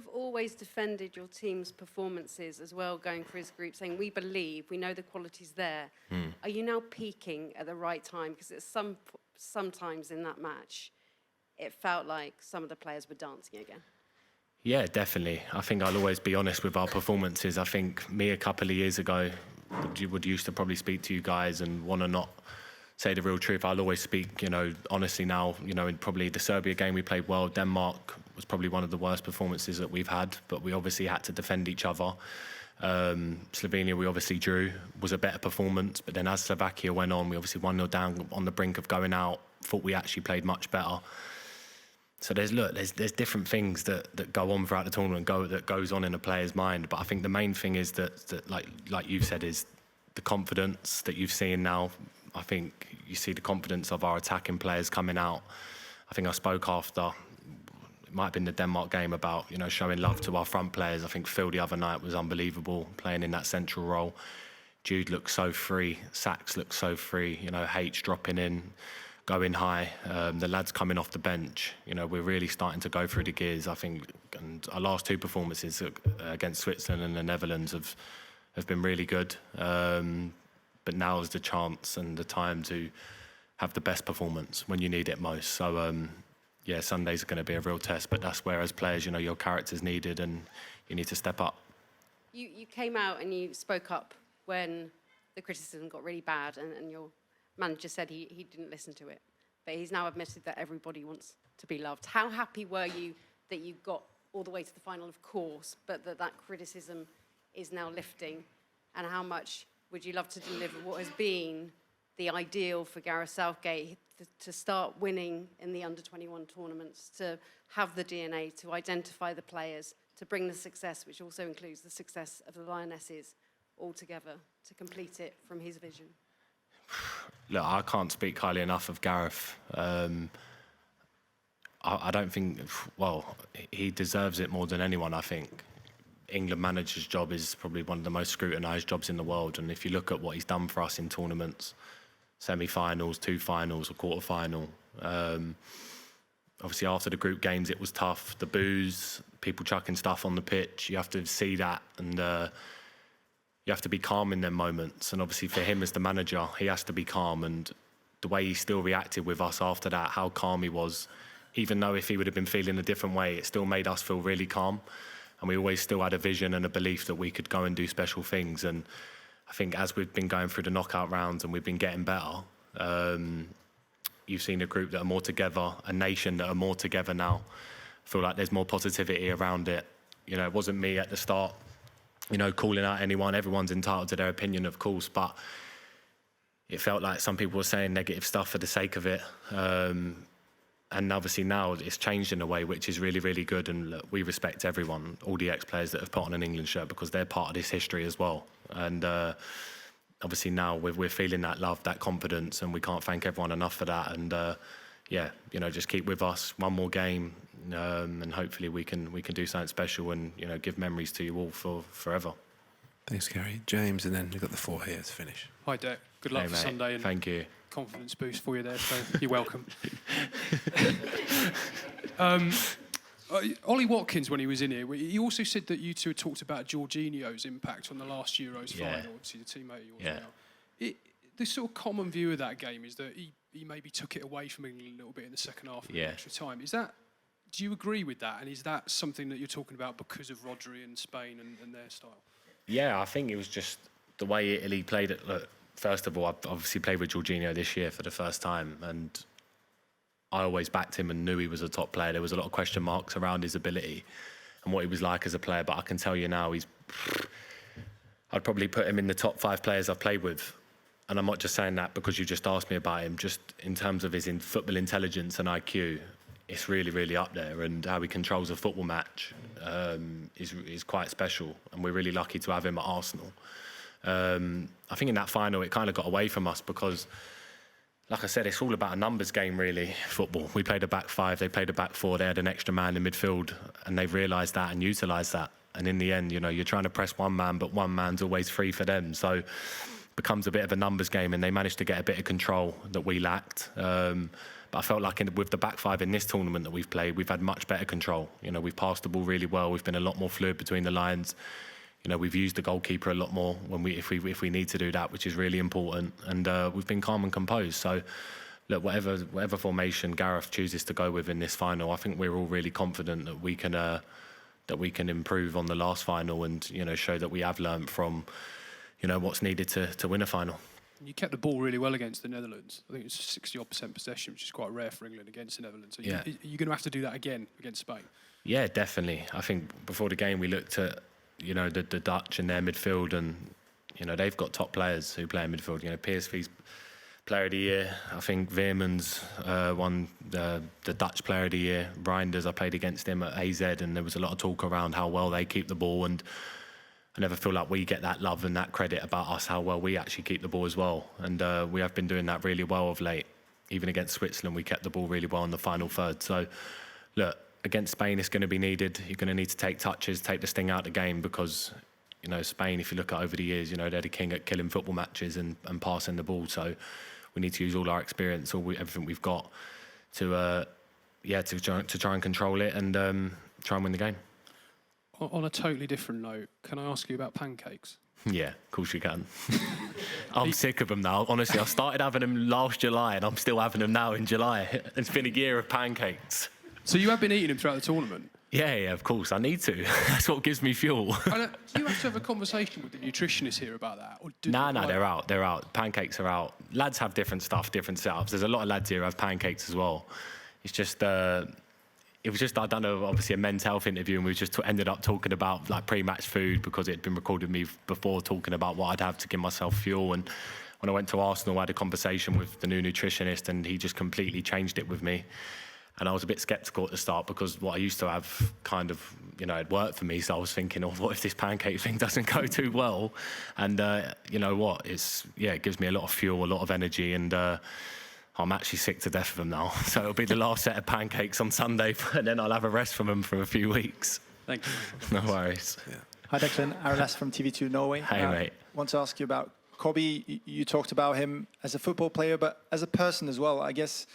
have always defended your team's performances as well, going through his group, saying, we believe, we know the quality's there. Are you now peaking at the right time? Because sometimes in that match, it felt like some of the players were dancing again. Yeah, definitely. I think I'll always be honest with our performances. I think me a couple of years ago would used to probably speak to you guys and want to not say the real truth. I'll always speak, honestly now. In probably the Serbia game we played well. Denmark was probably one of the worst performances that we've had, but we obviously had to defend each other. Slovenia, we obviously drew, was a better performance, but then as Slovakia went on, we obviously 1-0 down on the brink of going out, thought we actually played much better. So there's different things that go on throughout the tournament, that goes on in a player's mind. But I think the main thing is that like you've said, is the confidence that you've seen now. I think you see the confidence of our attacking players coming out. I think I spoke after, it might have been the Denmark game, about showing love to our front players. I think Phil the other night was unbelievable, playing in that central role. Jude looked so free, Sachs looked so free, H dropping in, going high, the lads coming off the bench. We're really starting to go through the gears, I think. And our last two performances against Switzerland and the Netherlands have been really good. But now is the chance and the time to have the best performance when you need it most. So, yeah, Sundays are going to be a real test, but that's where, as players, your character's needed and you need to step up. You came out and you spoke up when the criticism got really bad, and your manager said he didn't listen to it, but he's now admitted that everybody wants to be loved. How happy were you that you got all the way to the final, of course, but that criticism is now lifting? And how much would you love to deliver what has been the ideal for Gareth Southgate, to start winning in the under-21 tournaments, to have the DNA, to identify the players, to bring the success, which also includes the success of the Lionesses, all together, to complete it from his vision? Look, I can't speak highly enough of Gareth. I don't think, well, he deserves it more than anyone, I think. England manager's job is probably one of the most scrutinised jobs in the world, and if you look at what he's done for us in tournaments, semi-finals, 2 finals, a quarter-final, obviously after the group games it was tough, the boos, people chucking stuff on the pitch, you have to see that, and you have to be calm in them moments. And obviously for him as the manager, he has to be calm, and the way he still reacted with us after that, how calm he was, even though if he would have been feeling a different way, it still made us feel really calm. And we always still had a vision and a belief that we could go and do special things. And I think as we've been going through the knockout rounds and we've been getting better, you've seen a group that are more together, a nation that are more together now. I feel like there's more positivity around it. It wasn't me at the start, calling out anyone. Everyone's entitled to their opinion, of course, but it felt like some people were saying negative stuff for the sake of it. And obviously now it's changed in a way which is really, really good. And look, we respect everyone, all the ex-players that have put on an England shirt, because they're part of this history as well. And obviously now we're feeling that love, that confidence, and we can't thank everyone enough for that. And yeah, just keep with us, one more game, and hopefully we can do something special and give memories to you all for forever. Thanks, Gary. James, and then we've got the 4 here to finish. Hi, Dec. Good luck for Sunday. And thank you. Confidence boost for you there, so you're welcome. Ollie Watkins, when he was in here, he also said that you two had talked about Jorginho's impact on the last Euros final, obviously the teammate he was now. The sort of common view of that game is that he maybe took it away from England a little bit in the second half of the extra time. Do you agree with that? And is that something that you're talking about because of Rodri and Spain and their style? Yeah, I think it was just the way Italy played it. Look, first of all, I've obviously played with Jorginho this year for the first time, and I always backed him and knew he was a top player. There was a lot of question marks around his ability and what he was like as a player, but I can tell you now, I'd probably put him in the top 5 players I've played with. And I'm not just saying that because you just asked me about him, just in terms of his football intelligence and IQ, it's really, really up there. And how he controls a football match is quite special. And we're really lucky to have him at Arsenal. I think in that final, it kind of got away from us because, like I said, it's all about a numbers game, really, football. We played a back 5, they played a back 4, they had an extra man in midfield, and they've realised that and utilised that. And in the end, you're trying to press one man, but one man's always free for them. So it becomes a bit of a numbers game, and they managed to get a bit of control that we lacked. But I felt like with the back five in this tournament that we've played, we've had much better control. You know, we've passed the ball really well. We've been a lot more fluid between the lines. You know, we've used the goalkeeper a lot more if we need to do that, which is really important. And we've been calm and composed. So, look, whatever formation Gareth chooses to go with in this final, I think we're all really confident that we can improve on the last final and, you know, show that we have learnt from, you know, what's needed to win a final. You kept the ball really well against the Netherlands. I think it's 60-odd% possession, which is quite rare for England against the Netherlands. So Yeah. you're going to have to do that again against Spain. Yeah, definitely. I think before the game we looked at, you know, the Dutch and their midfield, and, you know, they've got top players who play in midfield. You know, PSV's Player of the Year. I think Veerman's won the Dutch Player of the Year. Reinders, I played against him at AZ, and there was a lot of talk around how well they keep the ball, and I never feel like we get that love and that credit about us, how well we actually keep the ball as well. And we have been doing that really well of late. Even against Switzerland, we kept the ball really well in the final third. So, look, against Spain, it's going to be needed. You're going to need to take touches, take the sting out of the game, because, you know, Spain, if you look at over the years, you know, they're the king at killing football matches and passing the ball. So we need to use all our experience, everything we've got to try and control it and try and win the game. On a totally different note, can I ask you about pancakes? Yeah, of course you can. I'm sick of them now. Honestly, I started having them last July and I'm still having them now in July. It's been a year of pancakes. So you have been eating them throughout the tournament? Yeah, of course. I need to. That's what gives me fuel. Do you have to have a conversation with the nutritionist here about that? No, they're out. They're out. Pancakes are out. Lads have different stuff, different setups. There's a lot of lads here who have pancakes as well. It's just... I'd done obviously a men's health interview, and we just ended up talking about like pre-match food, because it had been recorded with me before, talking about what I'd have to give myself fuel. And when I went to Arsenal, I had a conversation with the new nutritionist, and he just completely changed it with me. And I was a bit sceptical at the start, because what I used to have kind of, you know, it worked for me. So I was thinking, oh, what if this pancake thing doesn't go too well? And you know what? It gives me a lot of fuel, a lot of energy, and I'm actually sick to death of them now. So it'll be the last set of pancakes on Sunday, and then I'll have a rest from them for a few weeks. Thank you. No worries. Yeah. Hi Declan, Aralas from TV2 Norway. Hey, mate. Want to ask you about Kobe. You talked about him as a football player, but as a person as well. I guess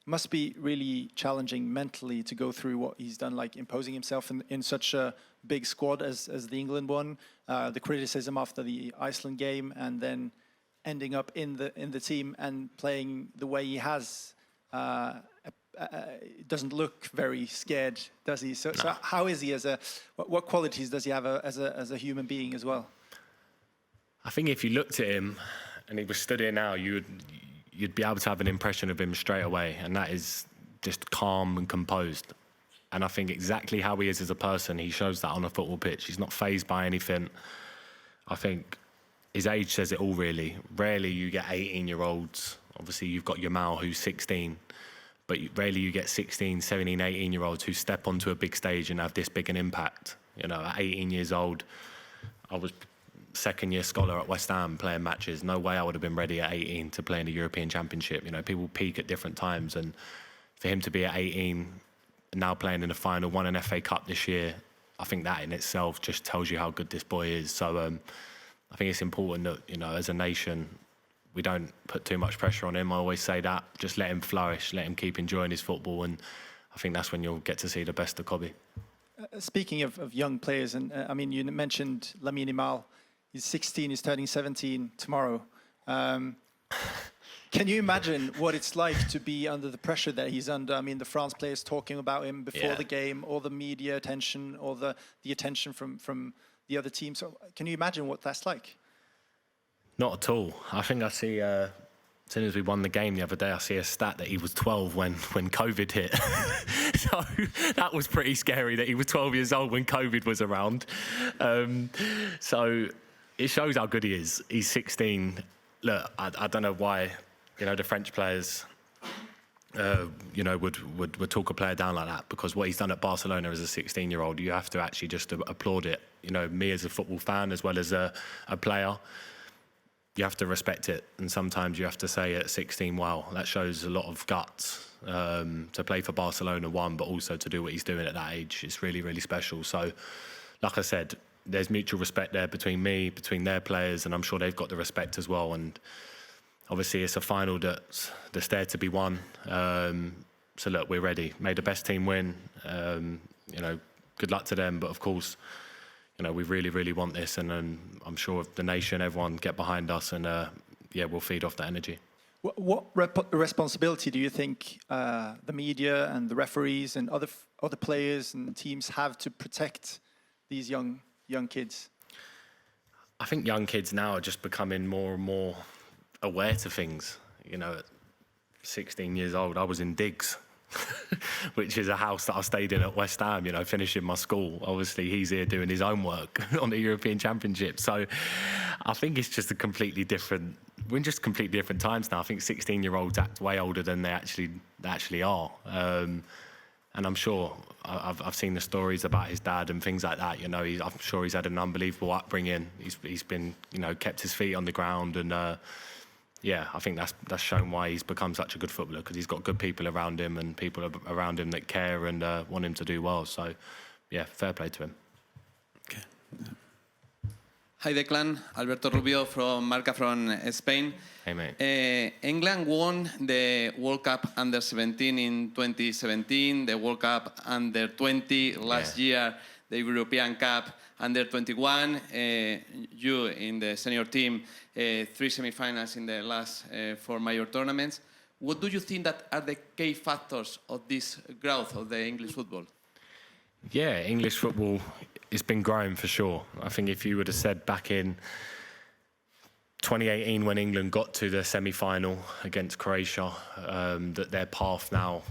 must be really challenging mentally to go through what he's done, like imposing himself in such a big squad as the England one. The criticism after the Iceland game, and then ending up in the team and playing the way he has. Doesn't look very scared, does he? So how is he what qualities does he have as a human being as well? I think if you looked at him and he was stood here now, you'd be able to have an impression of him straight away, and that is just calm and composed. And I think exactly how he is as a person, he shows that on a football pitch. He's not fazed by anything. I think his age says it all, really. Rarely you get 18-year-olds. Obviously, you've got Yamal, who's 16. But rarely you get 16, 17, 18-year-olds who step onto a big stage and have this big an impact. You know, at 18 years old, I was second-year scholar at West Ham playing matches. No way I would have been ready at 18 to play in a European Championship. You know, people peak at different times. And for him to be at 18, now playing in the final, won an FA Cup this year, I think that in itself just tells you how good this boy is. So I think it's important that, you know, as a nation, we don't put too much pressure on him. I always say that. Just let him flourish, let him keep enjoying his football, and I think that's when you'll get to see the best of Kobe. Speaking of young players, and I mean, you mentioned Lamine Yamal. He's 16, he's turning 17 tomorrow. Can you imagine what it's like to be under the pressure that he's under? I mean, the France players talking about him before the game, all the media attention, all the attention from the other team. So can you imagine what that's like? Not at all. I think I see, as soon as we won the game the other day, I see a stat that he was 12 when COVID hit. So that was pretty scary that he was 12 years old when COVID was around. So it shows how good he is. He's 16. Look, I don't know why, you know, the French players, you know, would talk a player down like that, because what he's done at Barcelona as a 16-year-old, you have to actually just applaud it. You know, me as a football fan as well as a player, you have to respect it. And sometimes you have to say at 16, wow, that shows a lot of guts to play for Barcelona, one, but also to do what he's doing at that age. It's really, really special. So, like I said, there's mutual respect there between me, between their players, and I'm sure they've got the respect as well. And obviously it's a final that's there to be won. So look, we're ready. May the best team win. Good luck to them. But of course, we really, really want this, and I'm sure the nation, everyone get behind us, and we'll feed off that energy. What responsibility do you think the media and the referees and other players and teams have to protect these young kids? I think young kids now are just becoming more and more aware to things. At 16 years old, I was in Diggs, which is a house that I stayed in at West Ham, finishing my school. Obviously, he's here doing his own work on the European Championship. So I think it's just we're in just completely different times now. I think 16-year-olds act way older than they actually are. And I'm sure I've seen the stories about his dad and things like that. I'm sure he's had an unbelievable upbringing. He's been, kept his feet on the ground, and I think that's shown why he's become such a good footballer, because he's got good people around him and people around him that care and want him to do well. So, fair play to him. Okay. Hi Declan, Alberto Rubio from Marca from Spain. Hey mate. England won the World Cup Under-17 in 2017, the World Cup Under-20 last year, the European Cup Under-21. You in the senior team, 3 semi-finals in the last 4 major tournaments. What do you think that are the key factors of this growth of the English football? Yeah, English football, it's been growing for sure. I think if you would have said back in 2018 when England got to the semi-final against Croatia, that their path now,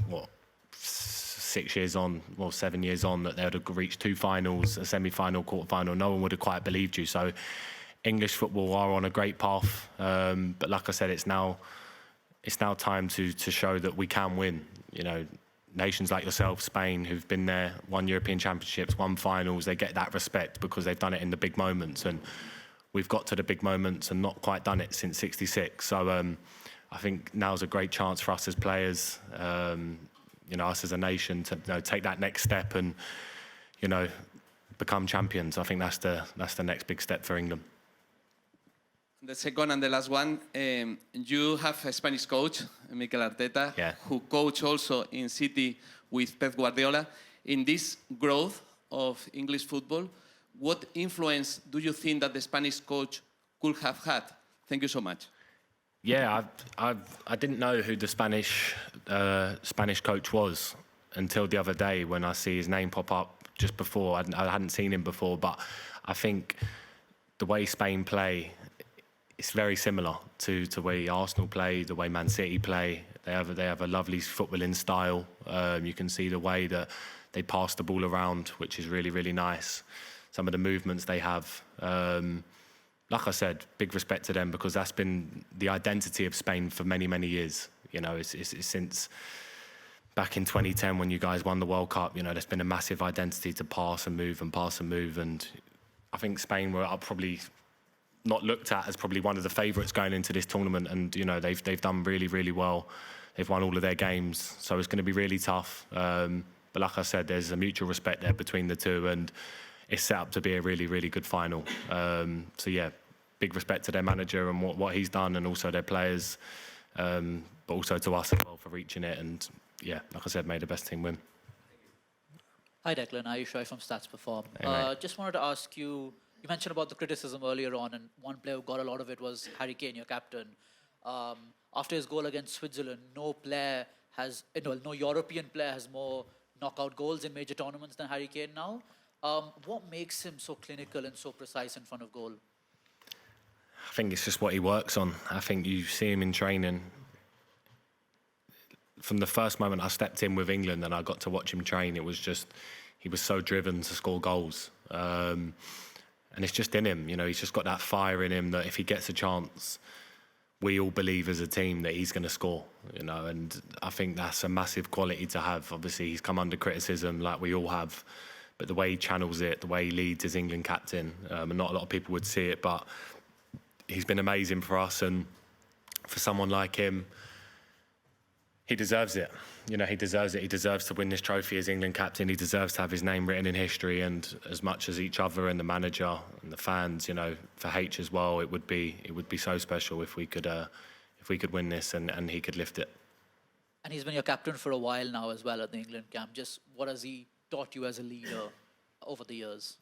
7 years on, that they would have reached 2 finals, a semi-final, quarter-final, no one would have quite believed you. So English football are on a great path. But like I said, it's now time to show that we can win. Nations like yourself, Spain, who've been there, won European Championships, won finals, they get that respect because they've done it in the big moments. And we've got to the big moments and not quite done it since '66. So I think now's a great chance for us as players, us as a nation, to take that next step and, become champions. I think that's the next big step for England. The second and the last one, you have a Spanish coach, Mikel Arteta, who coached also in City with Pep Guardiola. In this growth of English football, what influence do you think that the Spanish coach could have had? Thank you so much. Yeah, I didn't know who the Spanish coach was until the other day when I see his name pop up just before. I hadn't seen him before, but I think the way Spain play, it's very similar to the way Arsenal play, the way Man City play. They have a lovely footballing style. You can see the way that they pass the ball around, which is really, really nice. Some of the movements they have. Like I said, big respect to them because that's been the identity of Spain for many, many years. It's since back in 2010 when you guys won the World Cup. There's been a massive identity to pass and move and pass and move. And I think Spain were probably not looked at as probably one of the favourites going into this tournament, and they've done really, really well. They've won all of their games, so it's going to be really tough. But like I said, there's a mutual respect there between the two, and it's set up to be a really, really good final. So yeah, big respect to their manager and what he's done, and also their players, but also to us as well for reaching it. And yeah, like I said, made the best team win. Hi Declan, Ayush Roy from Stats Perform. Hey, just wanted to ask you, you mentioned about the criticism earlier on, and one player who got a lot of it was Harry Kane, your captain. After his goal against Switzerland, no European player has more knockout goals in major tournaments than Harry Kane now. What makes him so clinical and so precise in front of goal? I think it's just what he works on. I think you see him in training. From the first moment I stepped in with England and I got to watch him train, it was just, he was so driven to score goals. And it's just in him, he's just got that fire in him that if he gets a chance, we all believe as a team that he's going to score, and I think that's a massive quality to have. Obviously, he's come under criticism like we all have, but the way he channels it, the way he leads as England captain, and not a lot of people would see it, but he's been amazing for us, and for someone like him, he deserves it. He deserves it. He deserves to win this trophy as England captain. He deserves to have his name written in history, and as much as each other and the manager and the fans, for H as well, it would be so special if we could if we could win this and he could lift it. And he's been your captain for a while now as well at the England camp. Just what has he taught you as a leader over the years?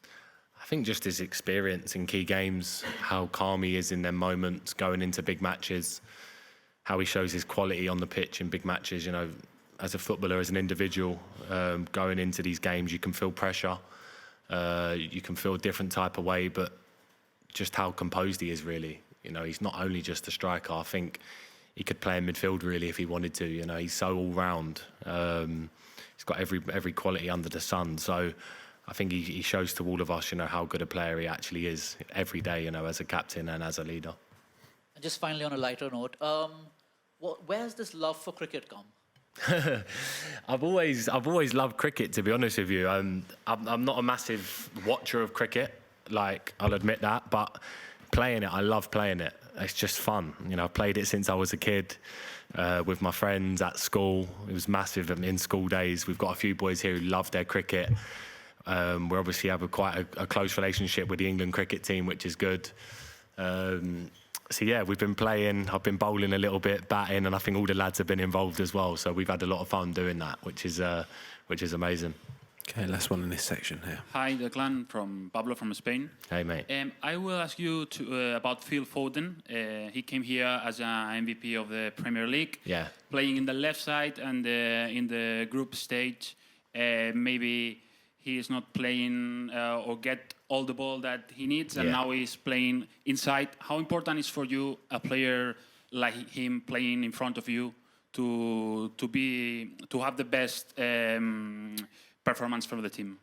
I think just his experience in key games, how calm he is in them moments, going into big matches, how he shows his quality on the pitch in big matches. You know, as a footballer, as an individual, going into these games, you can feel pressure, you can feel a different type of way, but just how composed he is, really. You know, he's not only just a striker. I think he could play in midfield, really, if he wanted to. You know, he's so all-round. He's got every quality under the sun. So I think he shows to all of us, you know, how good a player he actually is every day, you know, as a captain and as a leader. And just finally, on a lighter note, where's this love for cricket come? I've always loved cricket, to be honest with you. I'm not a massive watcher of cricket, like, I'll admit that, but playing it, I love playing it. It's just fun. You know, I've played it since I was a kid with my friends at school. It was massive in school days. We've got a few boys here who love their cricket. We obviously have quite a close relationship with the England cricket team, which is good. So yeah, we've been playing. I've been bowling a little bit, batting, and I think all the lads have been involved as well. So we've had a lot of fun doing that, which is amazing. Okay, last one in this section here. Hi, Declan, from Pablo from Spain. Hey, mate. I will ask you about Phil Foden. He came here as an MVP of the Premier League, playing in the left side and in the group stage. Maybe he is not playing or get all the ball that he needs, and now he's playing inside. How important is for you a player like him playing in front of you to have the best performance from the team?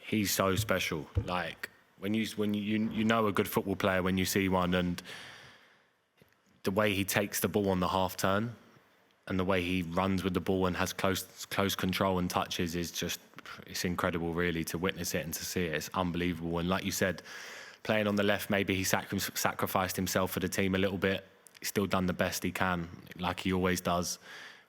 He's so special. Like when you know a good football player when you see one, and the way he takes the ball on the half turn, and the way he runs with the ball and has close control and touches is just, it's incredible, really, to witness it and to see it. It's unbelievable. And like you said, playing on the left, maybe he sacrificed himself for the team a little bit. He's still done the best he can, like he always does.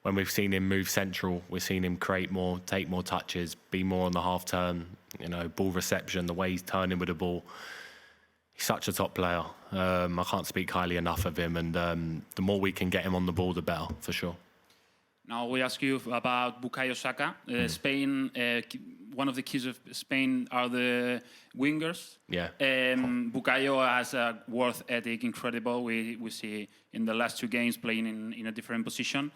When we've seen him move central, we've seen him create more, take more touches, be more on the half turn, you know, ball reception, the way he's turning with the ball. He's such a top player. I can't speak highly enough of him, and the more we can get him on the ball, the better, for sure. Now we ask you about Bukayo Saka. Spain, one of the keys of Spain are the wingers. Yeah. Bukayo has a worth ethic incredible. We see in the last two games playing in a different position.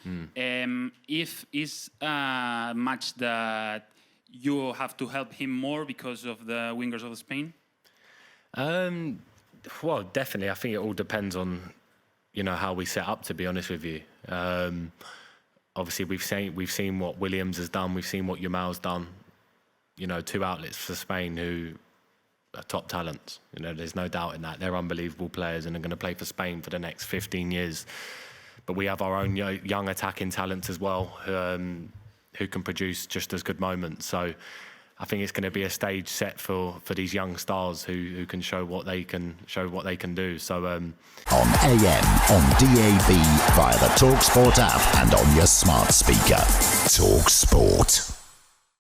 If it's a match that you have to help him more because of the wingers of Spain? Well, definitely. I think it all depends on, you know, how we set up, to be honest with you. Obviously, we've seen what Williams has done. We've seen what Yamal's done. You know, two outlets for Spain who are top talents. You know, there's no doubt in that. They're unbelievable players and are going to play for Spain for the next 15 years. But we have our own young attacking talents as well, who can produce just as good moments. So I think it's going to be a stage set for these young stars who can show what they can do. So on AM, on DAB, via the talkSPORT app, and on your smart speaker. talkSPORT.